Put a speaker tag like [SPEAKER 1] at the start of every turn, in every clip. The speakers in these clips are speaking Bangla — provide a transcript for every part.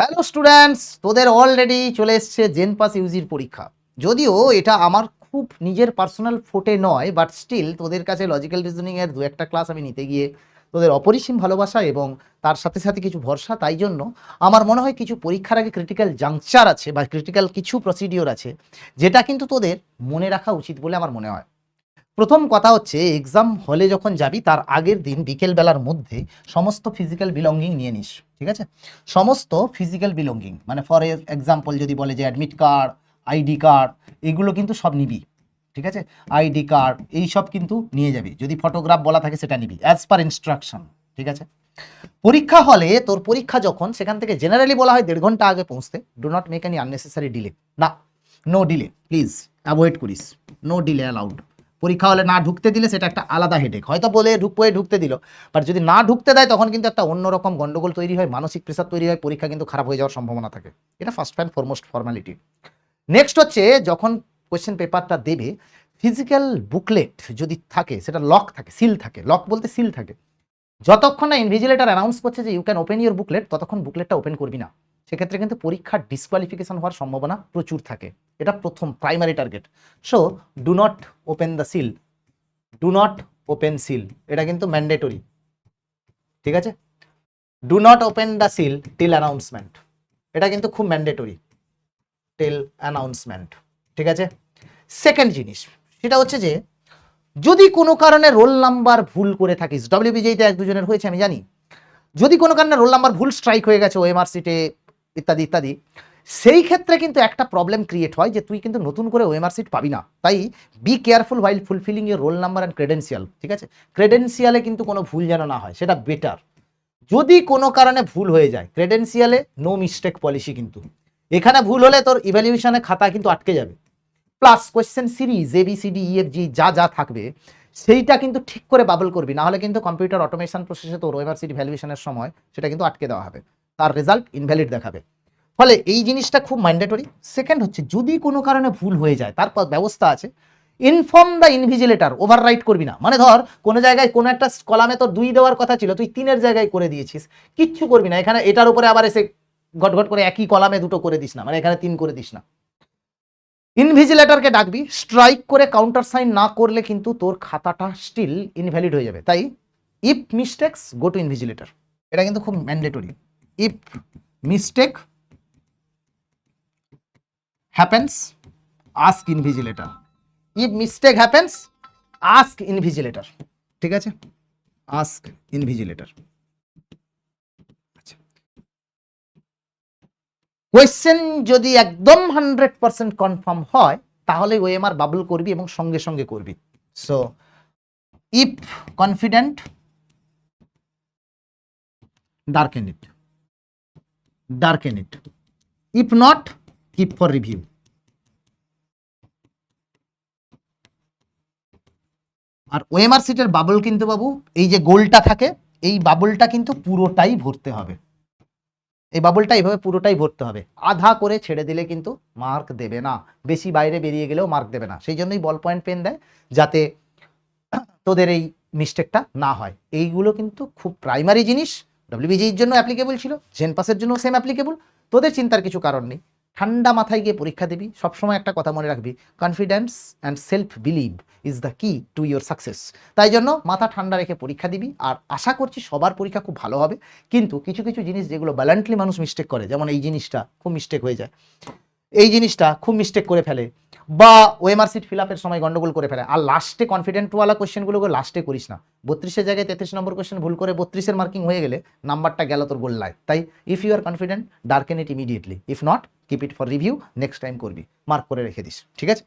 [SPEAKER 1] হ্যালো স্টুডেন্টস, তোদের অলরেডি চলে এসছে জেনপাস ইউজির পরীক্ষা। যদিও এটা আমার খুব নিজের পার্সোনাল ফোটে নয়, বাট স্টিল তোদের কাছে লজিক্যাল রিজনিংয়ের দু একটা ক্লাস আমি নিতে গিয়ে তোদের অপরিসীম ভালোবাসা এবং তার সাথে সাথে কিছু ভরসা, তাই জন্য আমার মনে হয় কিছু পরীক্ষার আগে ক্রিটিক্যাল জাংচার আছে বা ক্রিটিক্যাল কিছু প্রসিডিওর আছে যেটা কিন্তু তোদের মনে রাখা উচিত বলে আমার মনে হয়। প্রথম কথা হচ্ছে, এক্সাম হলে যখন যাবি তার আগের দিন বিকেলবেলার মধ্যে সমস্ত ফিজিক্যাল বিলঙ্গিং নিয়ে নিস। ঠিক আছে? সমস্ত ফিজিক্যাল বিলঙ্গিং মানে ফর এক্সাম্পল যদি বলে যে অ্যাডমিট কার্ড, আইডি কার্ড, এগুলো কিন্তু সব নিবি। ঠিক আছে? আইডি কার্ড এইসব কিন্তু নিয়ে যাবি। যদি ফটোগ্রাফ বলা থাকে সেটা নিবি অ্যাজ পার ইনস্ট্রাকশন। ঠিক আছে? পরীক্ষা হলে তোর পরীক্ষা যখন, সেখান থেকে জেনারেলি বলা হয় 1.5 ঘন্টা আগে পৌঁছতে। Do not make any unnecessary delay. না, নো ডিলে প্লিজ, অ্যাভয়েড করিস। No delay allowed. পরীক্ষা হলে না ঢুকতে দিলে সেটা একটা আলাদা হেডেক, হয়তো বলে ঢুকতে দিল, বাট যদি না ঢুকতে দেয় তখন কিন্তু একটা অন্যরকম গন্ডগোল তৈরি হয়, মানসিক প্রেসার তৈরি হয়, পরীক্ষা কিন্তু খারাপ হয়ে যাওয়ার সম্ভাবনা থাকে। এটা first and foremost formality. Next হচ্ছে, যখন কোয়েশ্চেন পেপারটা দেবে, ফিজিক্যাল বুকলেট যদি থাকে, সেটা লক থাকে, সিল থাকে। লক বলতে সিল থাকে। যতক্ষণ না ইনভিজিলেটর অ্যানাউন্স করছে যে you can open your booklet, ততক্ষণ বুকলেটটা ওপেন করবি না। সেক্ষেত্রে কিন্তু পরীক্ষার ডিসকোয়ালিফিকেশন হওয়ার সম্ভাবনা প্রচুর থাকে। এটা প্রথম primary target. So do not open the seal, do not open seal, এটা কিন্তু ম্যান্ডেটরি। ঠিক আছে? Do not open the seal till announcement, এটা কিন্তু খুব ম্যান্ডেটরি, টিল অ্যানাউন্সমেন্ট। ঠিক আছে? সেকেন্ড জিনিস সেটা হচ্ছে যে, যদি কোনো কারণে রোল নাম্বার ভুল করে থাকিস, ডব্লিউবিজেতে এক দুজনের হয়েছে আমি জানি, যদি কোনো কারণে রোল নাম্বার ভুল স্ট্রাইক হয়ে গেছে ওএমআর সিটে ইত্যাদি ইত্যাদি, সেই ক্ষেত্রে কিন্তু একটা প্রবলেম ক্রিয়েট হয় যে তুই কিন্তু নতুন করে ওএমআর সিট পাবি না। তাই be careful while fulfilling your roll number and credential. ঠিক আছে? ক্রেডেন্সিয়ালে কিন্তু কোনো ভুল যেন না হয়, সেটা বেটার। যদি কোনো কারণে ভুল হয়ে যায়, ক্রেডেন্সিয়ালে নো মিস্টেক পলিসি, কিন্তু এখানে ভুল হলে তোর ইভ্যালুয়েশনে খাতা কিন্তু আটকে যাবে। প্লাস কোয়েশ্চেন সিরিজ ABCDEFG যা যা থাকবে সেইটা কিন্তু ঠিক করে বাবল করবি, না হলে কিন্তু কম্পিউটার অটোমেশন প্রসেসে তোর ইউনিভার্সিটি ভ্যালুয়েশনের সময় সেটা কিন্তু আটকে দেওয়া হবে, তার রেজাল্ট ইনভ্যালিড দেখাবে। ফলে এই জিনিসটা খুব ম্যান্ডেটরি। সেকেন্ড হচ্ছে, যদি কোনো কারণে ভুল হয়ে যায় তারপর ব্যবস্থা আছে, ইনফর্ম দ্য ইনভিজিলেটর। ওভাররাইট করবি না। মানে ধর কোনো জায়গায় কোনো একটা কলামে তোর 2 দেওয়ার কথা ছিল, তুই 3-এর জায়গায় করে দিয়েছিস, কিচ্ছু করবি না। এখানে এটার উপরে আবার এসে ঘট করে একই কলামে 2 করে দিস না, মানে এখানে 3 করে দিস না। ইনভিজিলেটরকে ডাকবি, স্ট্রাইক করে কাউন্টার সাইন না করলে কিন্তু তোর খাতাটা স্টিল ইনভ্যালিড হয়ে যাবে। তাই if mistakes go to invigilator, এটা কিন্তু খুব mandatory. If mistake happens ask invigilator. If mistake happens ask invigilator. ঠিক আছে? Ask invigilator. আচ্ছা, কোয়েশ্চেন যদি একদম 100% কনফার্ম হয় তাহলে ওএমআর বাবল করবি এবং সঙ্গে সঙ্গে করবি। So if confident darken it, darken it. If not, keep for review. আর ওএমআর সিটের বাবল কিন্তু বাবু, এই যে গোলটা থাকে, এই বাবলটা কিন্তু পুরোটাই ভরতে হবে। এই বাবলটা এইভাবে পুরোটাই ভরতে হবে। আধা করে ছেড়ে দিলে কিন্তু মার্ক দেবে না, বেশি বাইরে বেরিয়ে গেলেও মার্ক দেবে না। সেই জন্যই বল পয়েন্ট পেন দেয়, যাতে তোদের এই মিস্টেকটা না হয়। এইগুলো কিন্তু খুব প্রাইমারি জিনিস। ডব্লিউবিজির জন্য অ্যাপ্লিকেবল ছিল, জেনপাসের জন্য সেম অ্যাপ্লিকেবল। তোদের চিন্তার কিছু কারণ নেই, ঠান্ডা মাথায় গিয়ে পরীক্ষা দিবি। সবসময় একটা কথা মনে রাখবি, confidence and self believe is the কি টু ইয়োর সাকসেস। তাই জন্য মাথা ঠান্ডা রেখে পরীক্ষা দিবি। আর আশা করছি সবার পরীক্ষা খুব ভালো হবে। কিন্তু কিছু কিছু জিনিস যেগুলো ব্যালেন্টলি মানুষ মিস্টেক করে, যেমন এই জিনিসটা খুব মিস্টেক হয়ে যায়, এই জিনিসটা খুব মিস্টেক করে ফেলে, বা ওএমআর সিট ফিল আপের সময় গন্ডগোল করে ফেলে। আর লাস্টে কনফিডেন্টওয়ালা কোয়েশ্চেনগুলো লাস্টে করিস না। 32-এর জায়গায় 33 নম্বর কোয়েশ্চেন ভুল করে 32-এর মার্কিং হয়ে গেলে নাম্বারটা গেল তোর গোল্লায়। তাই if you are confident, darken it immediately. If not, keep it for review, next time করবি, মার্ক করে রেখে দিস। ঠিক আছে?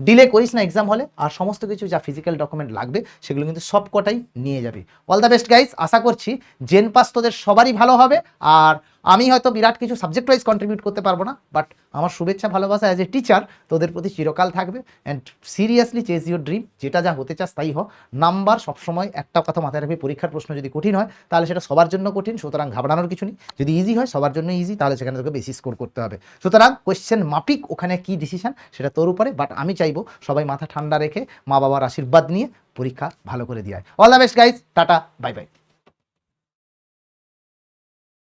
[SPEAKER 1] ডিলে করিস না এক্সাম হলে। আর সমস্ত কিছু যা ফিজিক্যাল ডকুমেন্ট লাগবে সেগুলো কিন্তু সব কটাই নিয়ে যাবি। All the best guys. আশা করছি জেন পাস তোদের সবারই ভালো হবে। আর আমি হয়তো বিরাট কিছু সাবজেক্ট ওয়াইজ কন্ট্রিবিউট করতে পারবো না, বাট আমার শুভেচ্ছা ভালোবাসা অ্যাজ এ টিচার তোদের প্রতি চিরকাল থাকবে। And seriously chase your dream, যেটা যা হতে চাস তাই হোক। নাম্বার সবসময় একটা কথা মাথায় রাখবি, পরীক্ষার প্রশ্ন যদি কঠিন হয় তাহলে সেটা সবার জন্য কঠিন, সুতরাং ঘাবড়ানোর কিছু নেই। যদি ইজি হয়, সবার জন্য ইজি, তাহলে সেখানে তোকে বেশি স্কোর করতে হবে। সুতরাং কোয়েশ্চেন মাপিক ওখানে কি ডিসিশন সেটা তোর উপরে, বাট আমি চাইবো সবাই মাথা ঠান্ডা রেখে মা বাবার আশীর্বাদ নিয়ে পরীক্ষা ভালো করে দিয়ে। All the best guys, tata, bye bye.